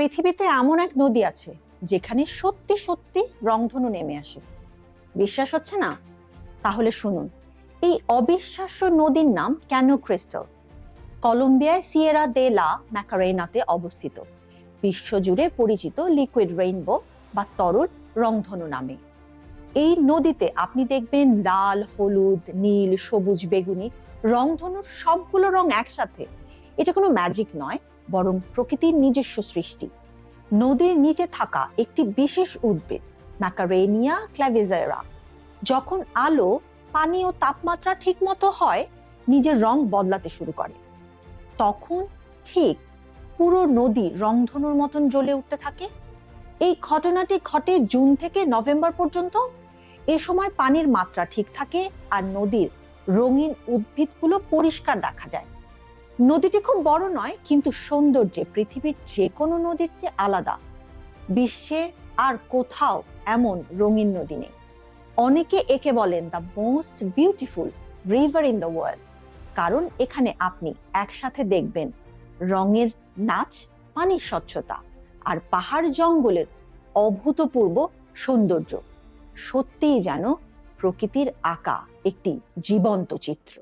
পৃথিবীতে এমন এক নদী আছে যেখানে সত্যি সত্যি রংধনু নেমে আসে। বিশ্বাস হচ্ছে না? তাহলে শুনুন, এই অবিশ্বাস্য নদীর নাম ক্যানো ক্রিস্টালস। কলম্বিয়ায় সিয়েরা দে লা ম্যাকারেনাতে অবস্থিত, বিশ্বজুড়ে পরিচিত লিকুইড রেইনবো বা তরল রংধনু নামে। এই নদীতে আপনি দেখবেন লাল, হলুদ, নীল, সবুজ, বেগুনি রংধনুর সবগুলো রং একসাথে। এটা কোনো ম্যাজিক নয়, বরং প্রকৃতির নিজস্ব সৃষ্টি। নদীর নিচে থাকা একটি বিশেষ উদ্ভিদ ম্যাকারেনিয়া ক্ল্যাভিজেরা যখন আলো, পানি ও তাপমাত্রা ঠিক মতো হয়, নিজের রং বদলাতে শুরু করে। তখন ঠিক পুরো নদী রংধনুর মতন জ্বলে উঠতে থাকে। এই ঘটনাটি ঘটে জুন থেকে নভেম্বর পর্যন্ত। এ সময় পানির মাত্রা ঠিক থাকে আর নদীর রঙিন উদ্ভিদগুলো পরিষ্কার দেখা যায়। নদীটি খুব বড় নয়, কিন্তু সৌন্দর্যে পৃথিবীর যে কোনো নদীর চেয়ে আলাদা। বিশ্বের আর কোথাও এমন রঙিন নদী নেই। অনেকে একে বলেন the most beautiful river in the world, কারণ এখানে আপনি একসাথে দেখবেন রঙের নাচ, পানির স্বচ্ছতা আর পাহাড় জঙ্গলের অভূতপূর্ব সৌন্দর্য। সত্যিই যেন প্রকৃতির আঁকা একটি জীবন্ত চিত্র।